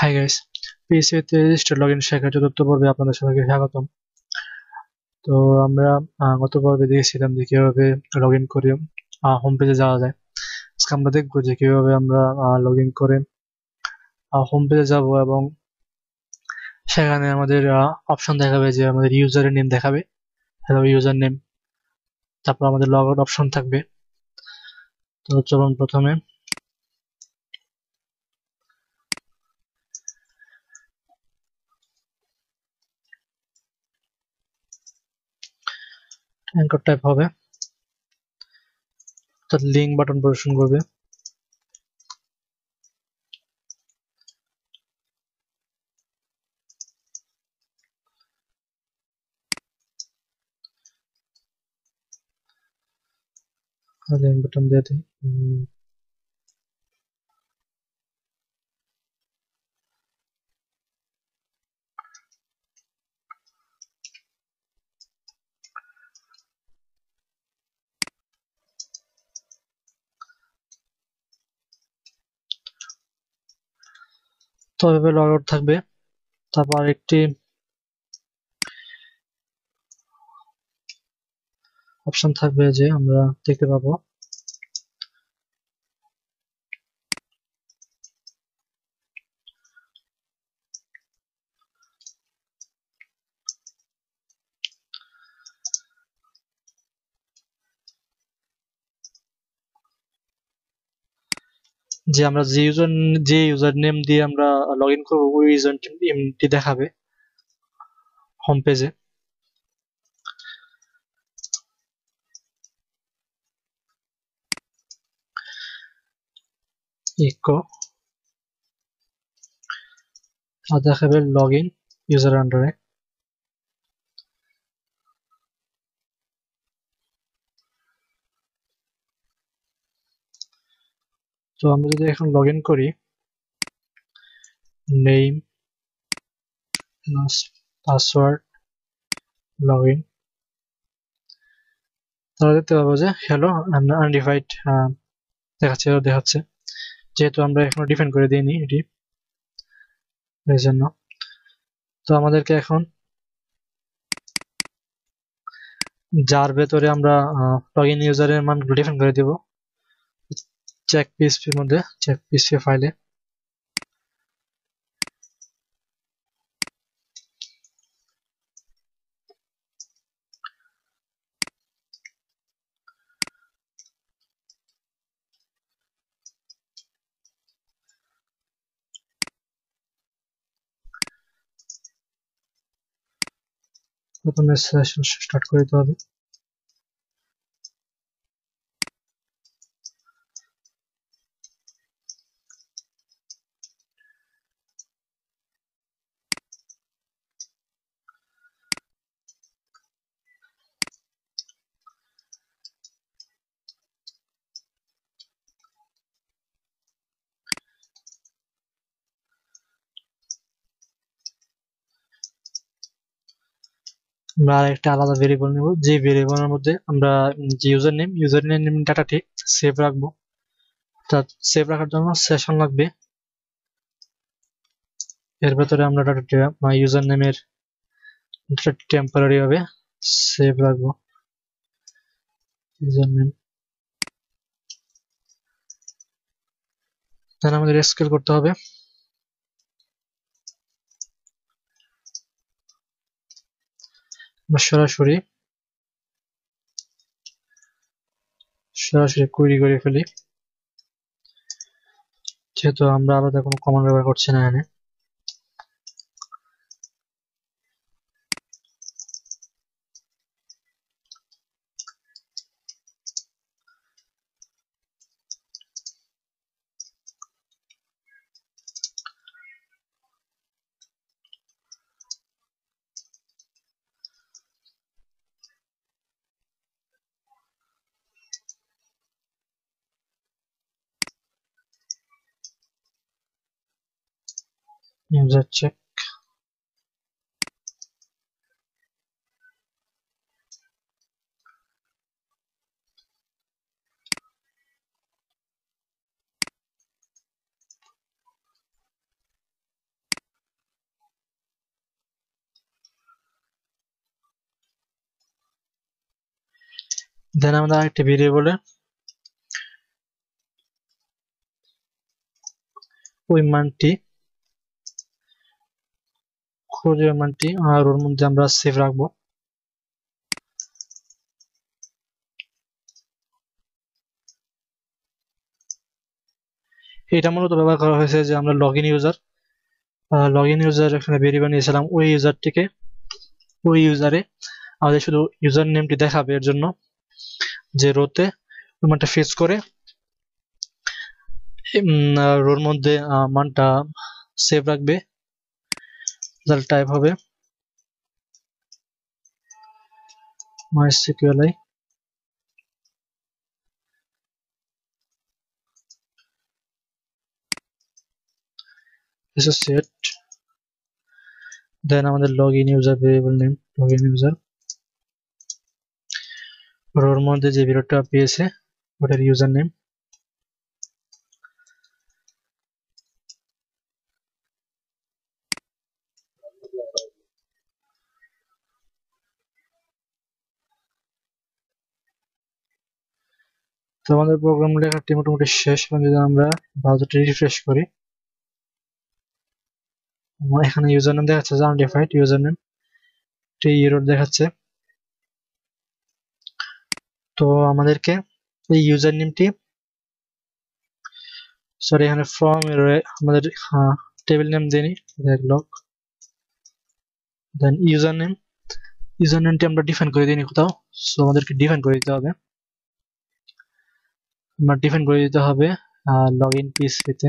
Hi guys, পিএসসিতে register login শেখার চতুর্থ পর্বে আপনাদের সবাইকে স্বাগতম। তো আমরা গত পর্বে দেখেছিলাম যে কিভাবে লগ ইন করে হোম পেজে যাওয়া যায়। আজকে আমরা দেখবো যে কিভাবে আমরা লগ ইন করে হোম পেজে যাব এবং সেখানে আমাদের অপশন দেখাবে, যে আমাদের ইউজারের নেম দেখাবে, হ্যালো ইউজার নেম, তারপর আমাদের লগ আউট অপশন থাকবে। তো চলুন প্রথমে অ্যাঙ্কর টাইপ হবে, অর্থাৎ লিঙ্ক বাটন প্রদর্শন করবে। লিঙ্ক বাটন দিয়ে দিই। তো এভাবে লগ আউট থাকবে। তারপর আরেকটি অপশন থাকবে, যে আমরা দেখতে পাবো যে আমরা যে ইউজার নেম দিয়ে আমরা লগ ইন করবো, ওই ইউজার নেমটি দেখাবে হোম পেজে। ইকো আর দেখাবে লগ ইন ইউজার আন্ডারে। তো আমরা যদি এখন লগ ইন করি, নেম পাসওয়ার্ড লগ ইন, তাহলে দেখতে পাবো যে হ্যালো আনডিফাইন্ড দেখাচ্ছে, যেহেতু আমরা এখনো ডিফাইন করে দিইনি এটি, এই জন্য। তো আমাদেরকে এখন যার ভেতরে আমরা লগ ইন ইউজারের মানগুলো ডিফাইন করে দিব, চেক পিএসপির মধ্যে, চেক পিএসপি ফাইলে। প্রথমে সেশন স্টার্ট করে দিতে হবে। আমরা আরেকটা আলাদা ভেরিয়েবল নেব, যে ভেরিয়েবলের মধ্যে আমরা যে ইউজার নেম ডাটাটি সেভ রাখবো। অর্থাৎ সেভ রাখার জন্য সেশন লাগবে, এর ভেতরে আমরা ডাটাটি ইউজার নেমের টেম্পোরারি ভাবে সেভ রাখবো। ইউজার নেম, দেন আমাদের স্কেল করতে হবে। আমরা সরাসরি কুইরি করে ফেলি, যেহেতু আমরা আলাদা কোনো কমান্ড ব্যবহার করছি না এখানে। ইউজার চেক, দেন আমাদের আরেকটি ভেরিয়েবলে ওই মানটি খুঁজে মানটি আর ওর মধ্যে আমরা সেভ রাখবো। এটা মূলত ব্যবহার করা হয়েছে যে আমরা লগ ইন ইউজার এখানে ভেরিয়েবল নিয়েছিলাম, ওই ইউজারটিকে ওই ইউজারে আমাদের শুধু ইউজার নেমটি দেখাবে এর জন্য, যে রোতে ওই মানটা ফেচ করে রোর মধ্যে মানটা সেভ রাখবে। তাহলে টাইপ হবে MySQLi set, দেন আমাদের log in user variable name log in user, রোর মধ্যে যে ভেরিয়েবলটা পেয়েছে ওটার ইউজার নেম, তো আমাদের প্রোগ্রাম লেখাটি মোটামুটি শেষ। এবং যদি আমরা ব্রাউজারটি রিফ্রেশ করি, এখানে ইউজার নেম দেখাচ্ছে যে আনডিফাইন্ড ইউজার নেম, এরর দেখাচ্ছে। তো আমাদেরকে এই ইউজার নেমটি সরি এখানে ফ্রম এররে আমাদের টেবিল নেম দেনি ব্যাকলগ, দেন ইউজার নেমটি আমরা ডিফাইন করে দিইনি কোথাও, সো আমাদেরকে ডিফাইন করে দিতে হবে। আমরা ডিফাইন করে দিতে হবে লগ ইন পিএইচপিতে।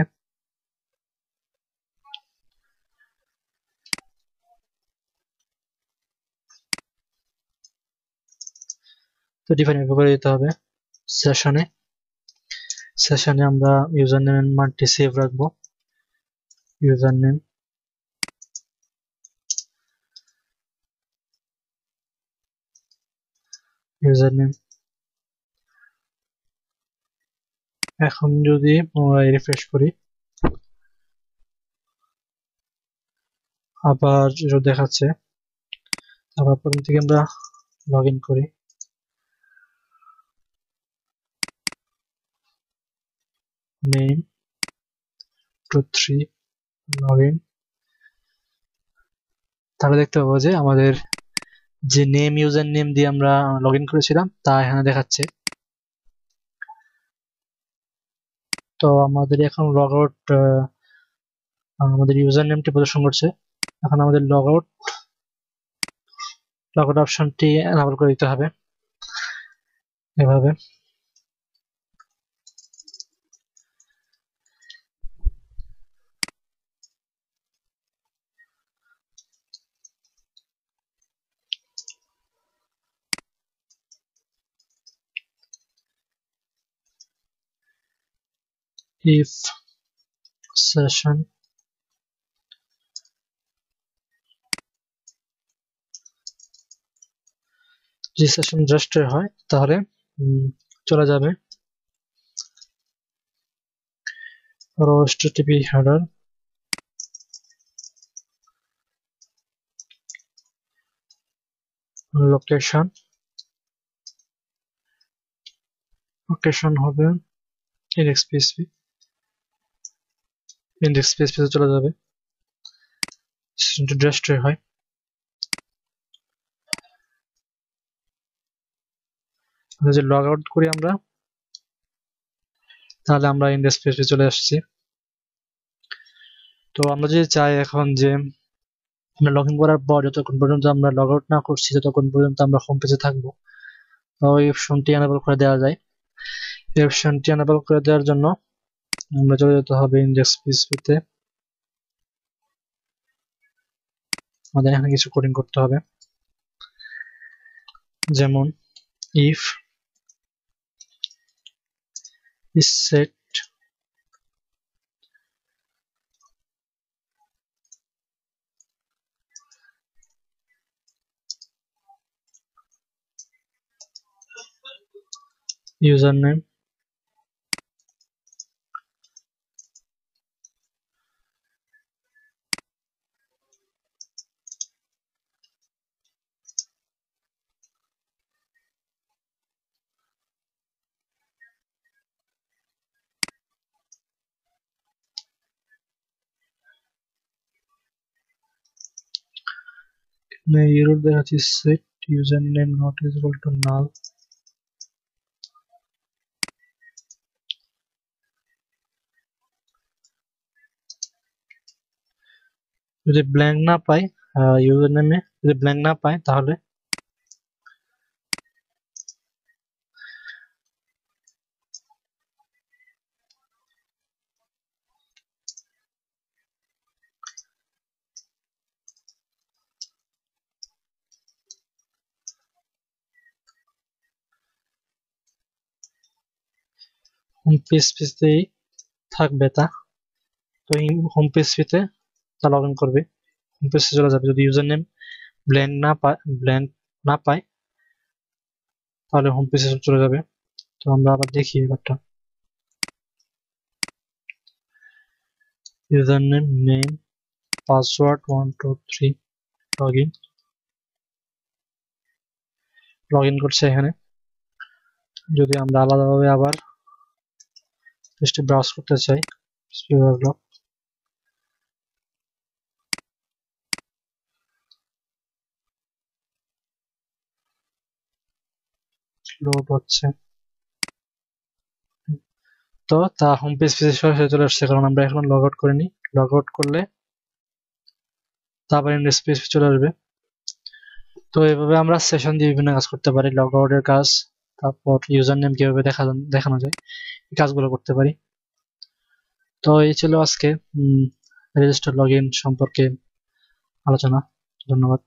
তো ডিফাইন করে দিতে হবে সেশনে আমরা ইউজার নেমের মানটি সেভ রাখবো। ইউজার নেম এখন যদি রিফ্রেশ করি আবার দেখাচ্ছে। আবার প্রথম থেকে আমরা লগ ইন করি, নেম 23 লগ ইন, তাহলে দেখতে পাবো যে আমাদের যে নেম ইউজার নেম দিয়ে আমরা লগ ইন করেছিলাম তা এখানে দেখাচ্ছে। তো আমাদের এখন লগ আউট, আমাদের ইউজার নেমটি প্রদর্শন করছে। এখন আমাদের লগ আউট অপশনটি এনেবল করে দিতে হবে এভাবে। if session যে সেশন রেজিস্টার হয় তাহলে চলে যাবে http header লোকেশন হবে index.php চলে যাবে, সেশনটি রেজিস্টার হয়। যদি লগ আউট করি আমরা, তাহলে আমরা index.php চলে আসছি। তো আমরা যদি চাই এখন যে আমরা লগ ইন করার পর যতক্ষণ পর্যন্ত আমরা লগ আউট না করছি ততক্ষণ পর্যন্ত আমরা হোম পেজে থাকবো, তো এই অপশনটি এনেবল করে দেওয়া যায়। এই অপশনটি এনেবল করে দেওয়ার জন্য আমরা চলে যেতে হবে index.php-তে। আমাদের এখানে কিছু কোডিং করতে হবে, যেমন if is set username error দেখাচ্ছি set user name not equal to null. যদি ব্ল্যাঙ্ক না পাই, ইউজার নেমে যদি ব্ল্যাঙ্ক না পাই তাহলে হোম পিএইচপিতেই থাকবে তা। তো হোম পিএইচপিতে তা লগ ইন করবে, হোম পেজে চলে যাবে। যদি ইউজার নেম ব্ল্যাঙ্ক না পায় তাহলে হোম পেজে চলে যাবে। তো আমরা আবার দেখি এবারটা। User name password 1 2 3 log in করছে এখানে। যদি আমরা আলাদাভাবে আবার পেজটি ব্রাউজ করতে চাই, লোড হচ্ছে। তো তা হোম পেজ সরাসরি চলে আসছে, কারণ আমরা এখন লগ আউট করিনি। লগ আউট করলে তারপর ইন্ডেক্স পেজ চলে আসবে। তো এইভাবে আমরা সেশন দিয়ে বিভিন্ন কাজ করতে পারি, লগ আউটের কাজ, তারপর ইউজার নেম কিভাবে দেখানো যায়, এই কাজগুলো করতে পারি। তো এই ছিল আজকে রেজিস্টার লগ ইন সম্পর্কে আলোচনা। ধন্যবাদ।